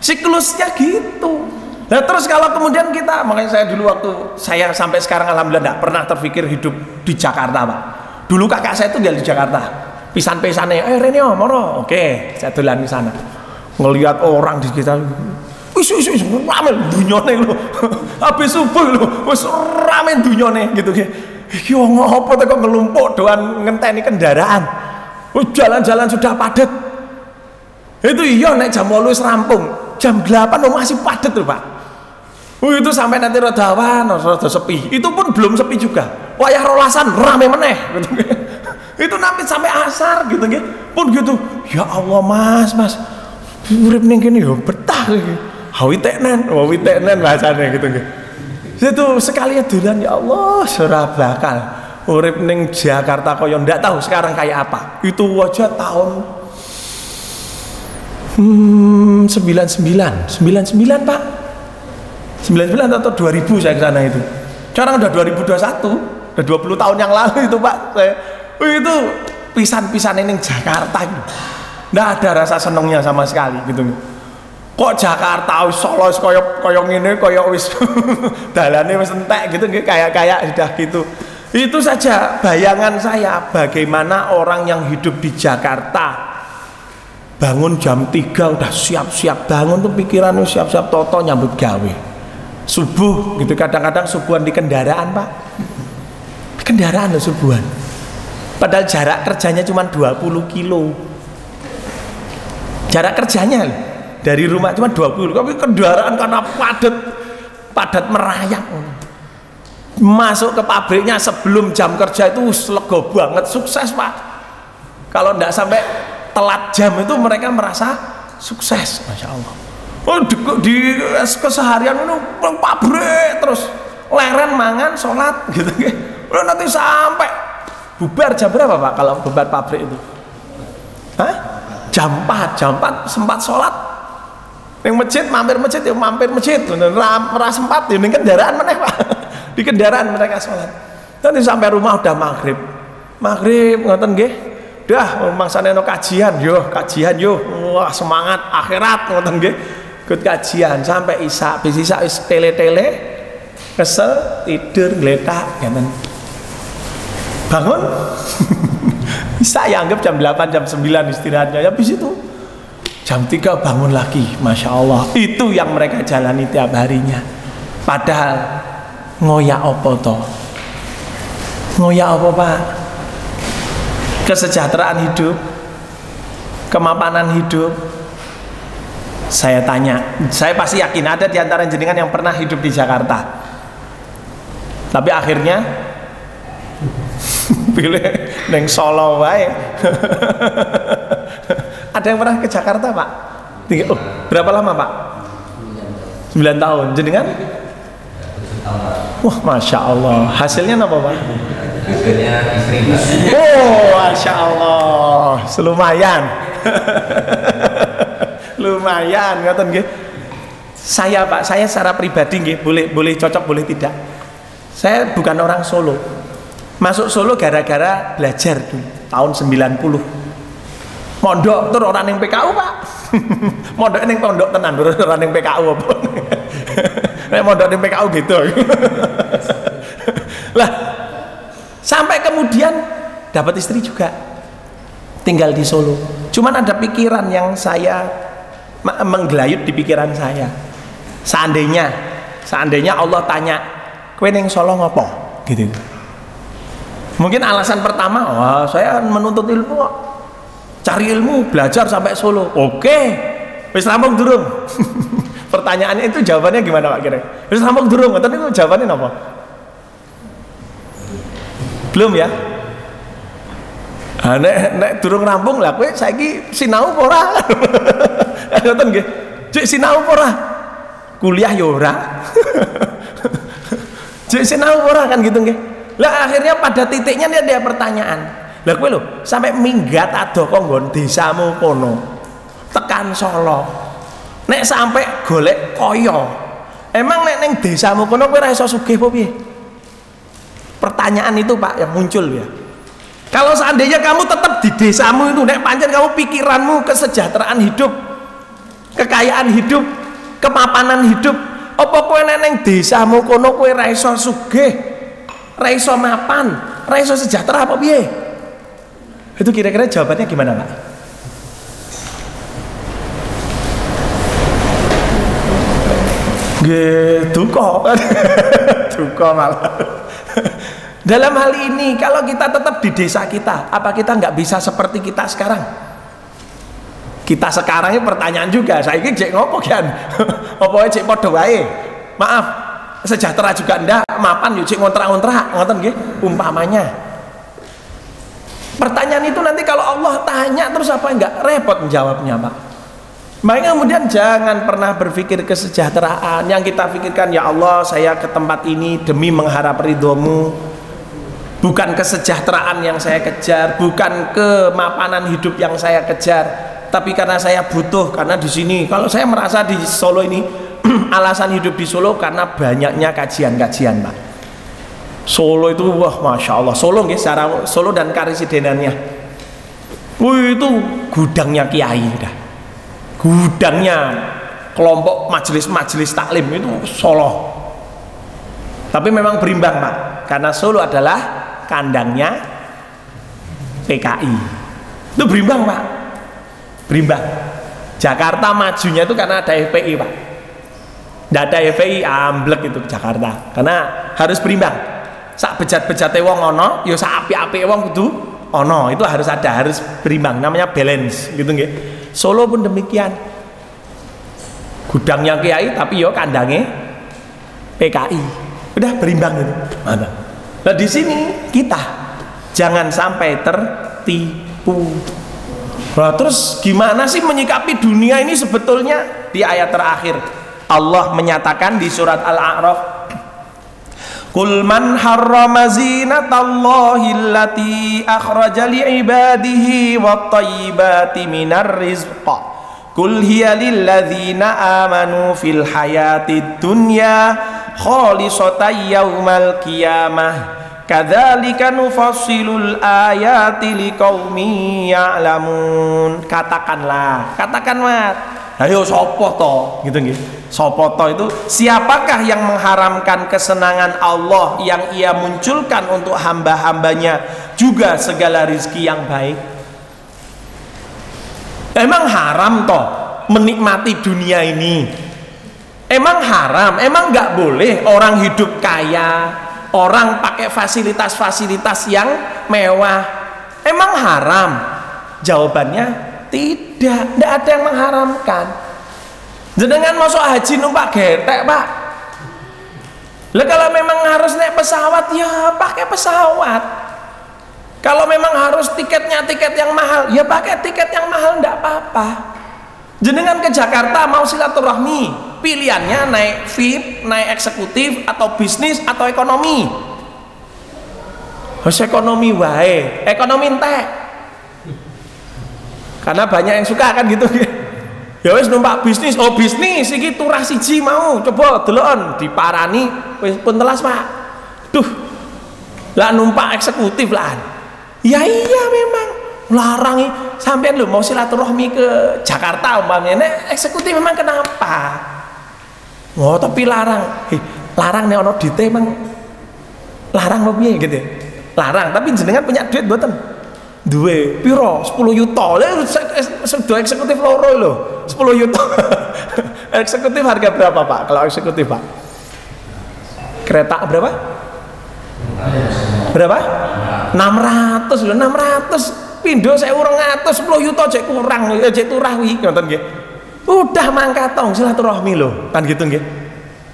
Siklusnya gitu. Nah terus kalau kemudian kita, makanya saya dulu waktu saya sampai sekarang alhamdulillah tidak pernah terpikir hidup di Jakarta Pak. Dulu kakak saya itu tinggal di Jakarta. Pisan-pisannya, Renio, moro, oke, saya dolan di sana. Ngelihat orang di sekitar, wis rame dunyone lho. Habis subuh lho, wis rame dunyone gitu. Iki wong apa kok ngelumpuk doan ngenteni kendaraan. Jalan-jalan sudah padat. Itu iya naik jam 8 wis rampung. Jam 8 masih padat tuh Pak. Itu sampai nanti rada sepi. Itu pun belum sepi juga. Wayah rolasan rame meneh gitu. Itu nanti sampai asar gitu gitu. Pun gitu. Ya Allah Mas. Urip ning kene ya betah iki. Hawiteknen bahasane gitu gitu. Itu sekali dolan ya Allah ora bakal urip ning Jakarta kaya ndak tahu sekarang kayak apa. Itu wajah tahun 99 Pak. 99 atau 2000 saya ke sana itu. Sekarang udah 2021, udah 20 tahun yang lalu itu Pak. Itu pisan-pisan ini Jakarta gitu. Nggak ada rasa senengnya sama sekali gitu. Kok Jakarta wis Solo wis koyo ngene koyo wis dalane wis entek gitu kayak sudah gitu. Itu saja bayangan saya bagaimana orang yang hidup di Jakarta. Bangun jam 3 udah siap-siap bangun tuh pikirannya siap-siap toto nyambut gawe. Subuh gitu kadang-kadang subuhan di kendaraan Pak. Kendaraan loh subuhan. Padahal jarak kerjanya cuma 20 kilo. Jarak kerjanya loh. Dari rumah cuma 20 tapi kendaraan karena padat merayap. Masuk ke pabriknya sebelum jam kerja itu lego banget, sukses Pak. Kalau enggak sampai telat jam itu mereka merasa sukses, Masya Allah. Oh di keseharian itu pabrik terus leren mangan sholat gitu. Nanti sampai bubar jam berapa Pak kalau bubar pabrik itu? Hah? Jam 4 sempat sholat Ning masjid mampir masjid ya mampir masjid. Ora sempat ya ning kendaraan meneh, Pak. Di kendaraan mereka sholat. Nanti sampai rumah udah maghrib. Maghrib ngoten nggih. Dah mangsane ono kajian yo. Wah, semangat akhirat ngoten nggih. Ikut kajian sampai isya. Bis isya wis tele-tele. Kesel, tidur, gletak ngoten. Bangun. Saya anggap jam 8, jam 9 istirahatnya. Habis itu jam 3 bangun lagi. Masya Allah. Itu yang mereka jalani tiap harinya. Padahal ngoyak apa toh? Ngoyak apa, Pak? Kesejahteraan hidup, kemapanan hidup. Saya tanya, saya pasti yakin ada di antara jenengan yang pernah hidup di Jakarta. Tapi akhirnya pilih neng Solo wae. Ada yang pernah ke Jakarta, Pak? Oh, berapa lama, Pak? 9 tahun. Jenengan? Wah, Masya Allah. Hasilnya apa, Pak? Hasilnya istri. Oh, Masya Allah. Lumayan. Lumayan, ngoten nggih. Saya, Pak, saya secara pribadi nggih, boleh cocok, boleh tidak. Saya bukan orang Solo. Masuk Solo gara-gara belajar dulu tahun 90. Mondok tur orang yang PKU, Pak. Mondok ning pondok tenan orang yang PKU apa. Nek mondok ning PKU gitu. Lah, sampai kemudian dapat istri juga. Tinggal di Solo. Cuman ada pikiran yang saya menggelayut di pikiran saya. Seandainya Allah tanya, "Kowe ning Solo ngopo?" gitu. Mungkin alasan pertama, wah saya menuntut ilmu kok. Cari ilmu, belajar sampai Solo. Oke. Wis rampung durung? Pertanyaannya itu jawabannya gimana, Pak kira? Wis rampung durung? Tapi itu jawabannya apa? Belum ya? Nek durung rampung lah kowe saiki sinau apa ora? Ngoten nggih. Cek sinau apa ora? Kuliah ya ora. Cek sinau apa ora kan gitu nggih. Lah akhirnya pada titiknya dia ada pertanyaan. Lah kowe lho sampai minggat ado kok nggon desamu kono. Tekan Solo. Nek sampai golek kaya. Emang nek ning desamu kono kowe ora iso sugih apa piye? Pertanyaan itu, Pak, yang muncul ya. Kalau seandainya kamu tetap di desamu itu, nek pancen kamu pikiranmu kesejahteraan hidup, kekayaan hidup, kemapanan hidup, apa kowe nek ning desamu kono kowe ora iso sugih, ora iso mapan, ora iso sejahtera apa piye? Itu kira-kira jawabannya gimana, Pak? Gitu kok. Duka malah. Dalam hal ini kalau kita tetap di desa kita, apa kita nggak bisa seperti kita sekarang? Kita sekarang ini pertanyaan juga. Saya ini cek ngopo kan? Apa cek podo wae? Maaf, sejahtera juga ndak, mapan yuk cek ngontrak-ngontrak, ngoten nggih umpamanya. Pertanyaan itu nanti kalau Allah tanya terus apa enggak repot menjawabnya, Pak. Makanya kemudian jangan pernah berpikir kesejahteraan. Yang kita pikirkan, ya Allah saya ke tempat ini demi mengharap ridhomu. Bukan kesejahteraan yang saya kejar, bukan kemapanan hidup yang saya kejar, tapi karena saya butuh, karena di sini kalau saya merasa di Solo ini alasan hidup di Solo karena banyaknya kajian-kajian, Pak. Solo itu wah Masya Allah, Solo nggih, secara Solo dan karesidenannya. Wih, itu gudangnya kiai dah. Gudangnya kelompok majelis-majelis taklim itu Solo. Tapi memang berimbang, Pak, karena Solo adalah kandangnya PKI. Itu berimbang, Pak. Berimbang. Jakarta majunya itu karena ada FPI, Pak. Tidak ada FPI amblek itu Jakarta. Karena harus berimbang. Sak bejat-bejate wong ono, ya sak apik-apike wong kudu ono. Itu harus ada, harus berimbang. Namanya balance, gitu nggih. Solo pun demikian. Gudangnya kiai tapi yo kandangnya PKI. Udah berimbang gitu. Mana? Nah di sini kita jangan sampai tertipu. Nah, terus gimana sih menyikapi dunia ini sebetulnya? Di ayat terakhir Allah menyatakan di surat Al-A'raf, Qul man harrama zinatallahi allati akhraja li'ibadihi wat thayyibati minar rizq Qul hiya lilladzina amanu fil hayatid dunya khalisatan yaumal qiyamah kadzalika nufassilul ayati liqaumin ya'lamun. Katakanlah, katakan Mat. Ayo sapa to? Gitu nggih. Sapa to itu? Siapakah yang mengharamkan kesenangan Allah yang Ia munculkan untuk hamba-hambanya juga segala rizki yang baik? Emang haram toh menikmati dunia ini? Emang haram? Emang nggak boleh orang hidup kaya, orang pakai fasilitas-fasilitas yang mewah? Emang haram? Jawabannya tidak ada yang mengharamkan. Jenengan masuk haji numpak getek Pak. Lah kalau memang harus naik pesawat ya pakai pesawat. Kalau memang harus tiketnya tiket yang mahal, ya pakai tiket yang mahal, enggak apa-apa. Jenengan ke Jakarta mau silaturahmi, pilihannya naik VIP, naik eksekutif, atau bisnis, atau ekonomi. Harus ekonomi wae, ekonomi entek. Karena banyak yang suka kan gitu. Ya wis numpak bisnis, oh bisnis iki turah siji mau, coba delon diparani wis pun telas Pak. Duh. Lah numpak eksekutif lah. Ya iya memang larang sampean lho mau silaturahmi ke Jakarta umpamanya eksekutif memang kenapa? Oh tapi larang. Larang nek ono duit emang larang apa piye gitu. Larang tapi jenengan punya duit mboten? Duwe piro? 10 juta. Lah sudah eksekutif loro lho. 10 juta. Eksekutif harga berapa Pak? Kalau eksekutif Pak? Kereta berapa? Berapa? 600 lho, 600 pindho 1200 10 juta cek kurang cek turah wi ngoten nggih. Udah mangkat tong silaturahmi lho, kan gitu nggih.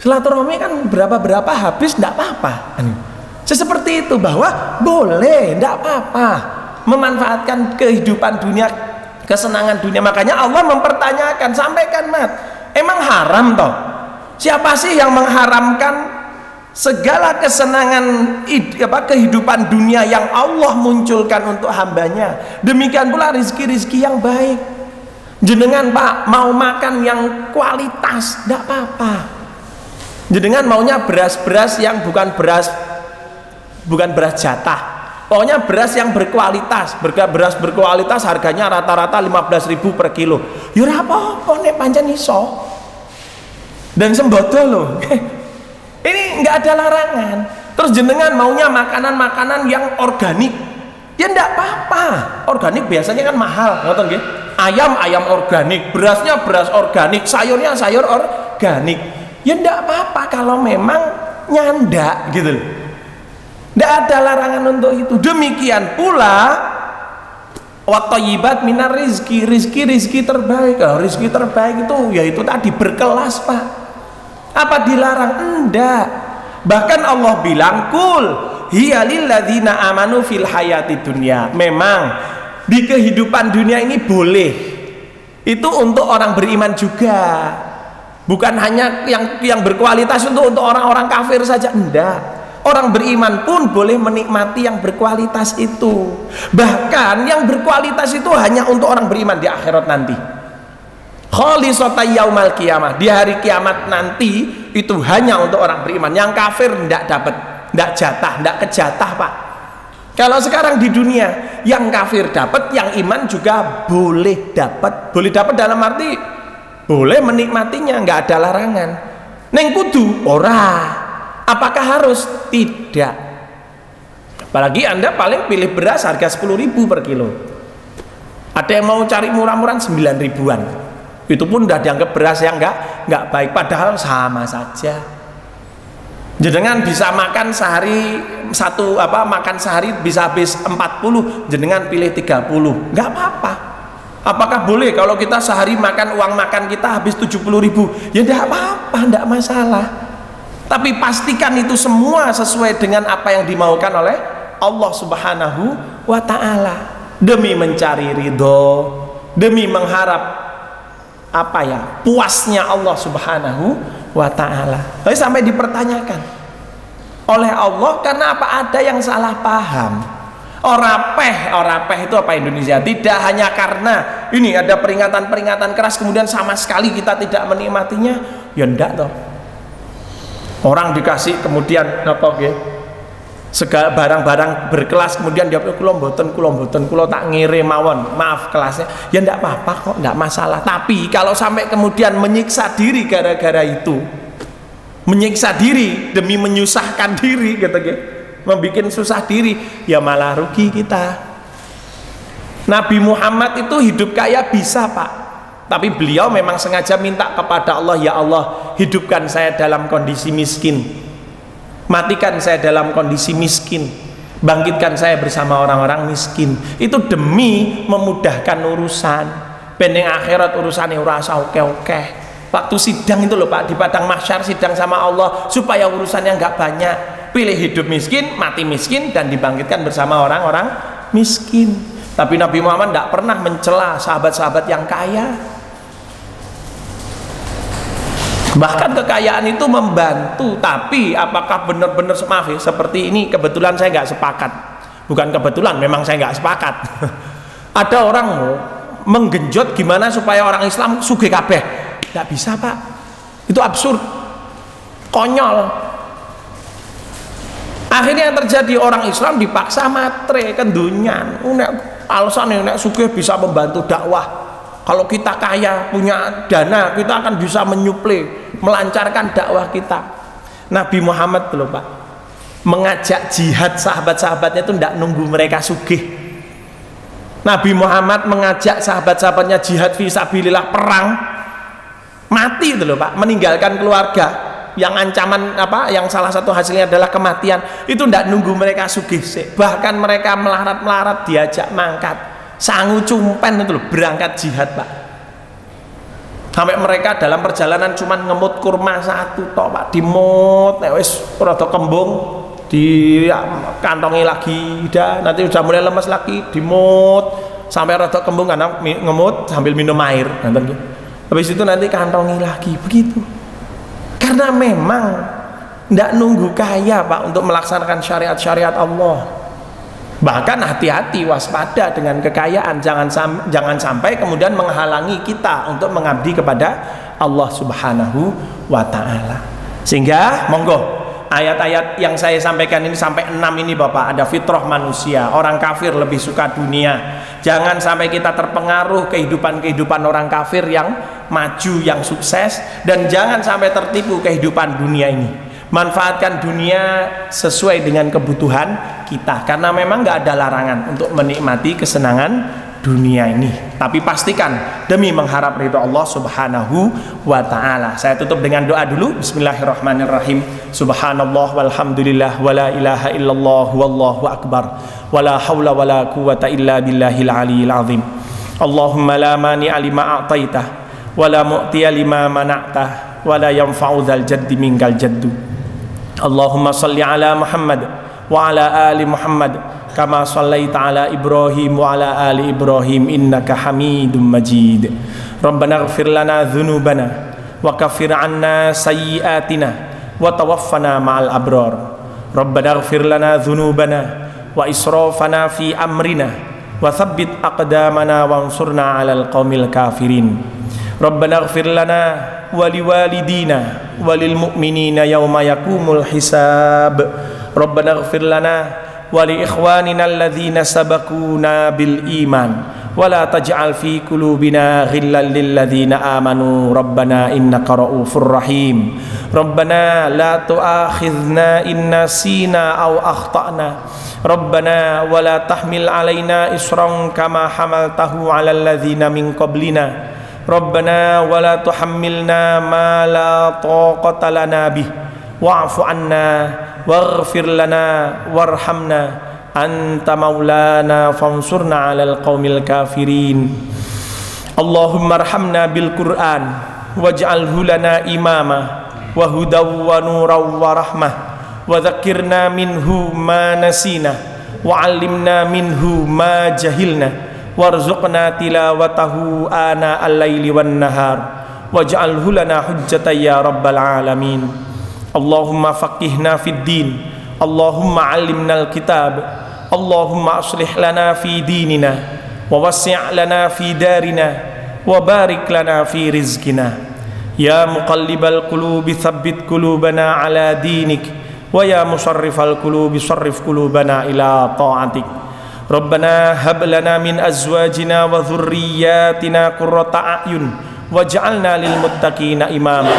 Silaturahmi kan berapa habis ndak apa-apa. Seperti itu bahwa boleh ndak apa-apa memanfaatkan kehidupan dunia, kesenangan dunia. Makanya Allah mempertanyakan, sampaikan Mat, emang haram toh? Siapa sih yang mengharamkan segala kesenangan kehidupan dunia yang Allah munculkan untuk hambanya? Demikian pula rizki-rizki yang baik. Jenengan Pak mau makan yang kualitas tidak apa-apa. Jenengan maunya beras-beras yang bukan beras jatah, pokoknya beras yang berkualitas. Beras berkualitas harganya rata-rata 15.000 per kilo. Ya ora apa-apa nek pancen iso. Dan sembodo loh. Ini nggak ada larangan. Terus jenengan maunya makanan-makanan yang organik, ya nggak apa-apa. Organik biasanya kan mahal, ngoten nggih. Ayam organik, berasnya beras organik, sayurnya sayur organik. Ya nggak apa-apa kalau memang nyandak gitu. Nggak ada larangan untuk itu. Demikian pula wathayyibat minar rizki terbaik. Rizki terbaik itu yaitu tadi berkelas Pak. Apa dilarang? Enggak. Bahkan Allah bilang kul hiya lilladzina amanu fil hayati dunya. Memang di kehidupan dunia ini boleh. Itu untuk orang beriman juga. Bukan hanya yang berkualitas untuk orang-orang kafir saja, enggak. Orang beriman pun boleh menikmati yang berkualitas itu. Bahkan yang berkualitas itu hanya untuk orang beriman di akhirat nanti. Khalisatan yaumal qiyamah, di hari kiamat nanti itu hanya untuk orang beriman. Yang kafir tidak dapat, tidak jatah, tidak kejatah Pak. Kalau sekarang di dunia yang kafir dapat, yang iman juga boleh dapat. Boleh dapat dalam arti boleh menikmatinya, nggak ada larangan. Neng kudu ora. Apakah harus? Tidak. Apalagi Anda paling pilih beras harga 10.000 per kilo. Ada yang mau cari murah-murahan 9 ribuan. Itu pun udah dianggap beras yang nggak baik, padahal sama saja. Jenengan bisa makan sehari makan sehari bisa habis 40, jenengan pilih 30, nggak apa-apa. Apakah boleh kalau kita sehari makan uang makan kita habis 70.000? Ya nggak apa-apa, nggak masalah. Tapi pastikan itu semua sesuai dengan apa yang dimaukan oleh Allah Subhanahu wa Ta'ala, demi mencari ridho, demi mengharap puasnya Allah Subhanahu wa Ta'ala. Tapi sampai dipertanyakan oleh Allah karena apa? Ada yang salah paham. Orapeh itu apa Indonesia? Tidak hanya karena ini ada peringatan-peringatan keras kemudian sama sekali kita tidak menikmatinya, ya ndak toh. Orang dikasih kemudian apa nggih? Segala barang-barang berkelas kemudian dia kula mboten kula tak ngire mawon, maaf kelasnya, ya ndak apa-apa kok, ndak masalah. Tapi kalau sampai kemudian menyiksa diri gara-gara itu, menyiksa diri demi menyusahkan diri gitu nggih, membikin susah diri, ya malah rugi kita. Nabi Muhammad itu hidup kaya bisa Pak, tapi beliau memang sengaja minta kepada Allah, ya Allah hidupkan saya dalam kondisi miskin, matikan saya dalam kondisi miskin, bangkitkan saya bersama orang-orang miskin. Itu demi memudahkan urusan pending akhirat, urusannya ora usah oke-oke. Waktu sidang itu loh Pak, di padang mahsyar sidang sama Allah, supaya urusannya nggak banyak. Pilih hidup miskin, mati miskin, dan dibangkitkan bersama orang-orang miskin. Tapi Nabi Muhammad tidak pernah mencela sahabat-sahabat yang kaya. Bahkan kekayaan itu membantu. Tapi apakah benar-benar, maaf ya, seperti ini kebetulan saya nggak sepakat. Bukan kebetulan, memang saya nggak sepakat. Ada orang menggenjot gimana supaya orang Islam sugih kabeh. Nggak bisa Pak, itu absurd, konyol. Akhirnya yang terjadi, orang Islam dipaksa matre kendunyan. Alasannya nek sugih bisa membantu dakwah. Kalau kita kaya, punya dana, kita akan bisa menyuplai, melancarkan dakwah kita. Nabi Muhammad loh Pak, mengajak jihad sahabat-sahabatnya itu tidak nunggu mereka sugih. Nabi Muhammad mengajak sahabat-sahabatnya jihad fisabilillah, perang, mati itu loh Pak, meninggalkan keluarga yang ancaman apa, yang salah satu hasilnya adalah kematian. Itu tidak nunggu mereka sugih, bahkan mereka melarat-melarat diajak mangkat, sangu cumpen itu loh, berangkat jihad Pak. Sampai mereka dalam perjalanan cuman ngemut kurma satu tok Pak, dimut wis rada kembung, di kantongi lagi, dah nanti udah mulai lemes lagi, dimut sampai rada kembung karena ngemut sambil minum air, nanti habis itu nanti kantongi lagi, begitu. Karena memang tidak nunggu kaya Pak untuk melaksanakan syariat-syariat Allah. Bahkan hati-hati, waspada dengan kekayaan, jangan sampai kemudian menghalangi kita untuk mengabdi kepada Allah Subhanahu wa Ta'ala. Sehingga monggo ayat-ayat yang saya sampaikan ini sampai 6 ini Bapak, ada fitrah manusia. Orang kafir lebih suka dunia. Jangan sampai kita terpengaruh kehidupan orang kafir yang maju, yang sukses, dan jangan sampai tertipu kehidupan dunia ini. Manfaatkan dunia sesuai dengan kebutuhan kita, karena memang nggak ada larangan untuk menikmati kesenangan dunia ini, tapi pastikan demi mengharap ridho Allah Subhanahu wa Ta'ala. Saya tutup dengan doa dulu. Bismillahirrahmanirrahim. Subhanallah walhamdulillah wala ilaha illallah wallahu akbar wala hawla wala quwata illa billahil aliyil azim. Allahumma la mani'a lima a'taitah wala mu'tiya lima mana'tah wala yanfa'u dzal jaddi minkal jaddu. Allahumma salli ala Muhammad wa ala ali Muhammad kama sallaita ala Ibrahim wa ala ali Ibrahim innaka Hamidum Majid. Rabbana ighfir lana dzunubana wa kaffir 'anna sayyi'atina wa tawaffana ma'al abrar. Rabbana ighfir lana dzunubana wa israfana fi amrina wa tsabbit aqdamana wansurna 'alal qaumil kafirin. Rabbana ighfir lana wa liwalidina walil mu'minina yauma yaqumul hisab. Rabbana ighfir lana wa li ikhwanina alladhina sabaquna bil iman wa la taj'al fi qulubina ghillan lil ladzina amanu rabbana innaka ra'ufur rahim. Rabbana la tu'akhidhna in nasina aw akhtana. Rabbana wa la tahmil 'alaina isran kama hamaltahu 'alal ladzina min qablina. Rabbana wa la tuhammilna ma la taqata lana bih wa'fu 'anna waghfir lana warhamna anta maulana fansurna 'alal qaumil kafirin. Allahumma arhamna bil Qur'an waj'alhu lana imama wa hudaw wa nuran wa rahmah wa dzakkirna minhu ma nasina wa 'allimna minhu ma jahilna warzuqna tilawatahu ana al-laili wan nahar waj'alhu lana hujjatan ya rabbal alamin. Allahumma faqihna fid din, Allahumma 'allimna al-kitab, Allahumma aslih lana fi dinina wa wassi' lana fi darina wa barik lana fi rizqina. Ya muqallibal qulubi tsabbit qulubana ala dinik wa ya musarrifal qulubi sarrif qulubana ila ta'atik. Rabbana hab lana min azwajina wa dhurriyyatina qurrata a'yun waj'alna lil muttaqina imama.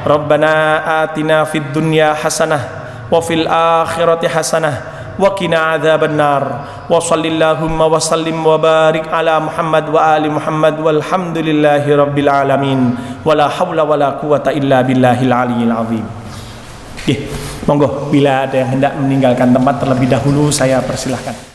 Rabbana atina fid dunya hasanah wa fil akhirati hasanah wa qina adzabannar. Wa shallallahumma wa sallim wa barik ala Muhammad wa ali Muhammad walhamdulillahi rabbil alamin. Wala haula wala quwata illa billahil aliyil azim. Monggo bila ada yang hendak meninggalkan tempat terlebih dahulu saya persilahkan.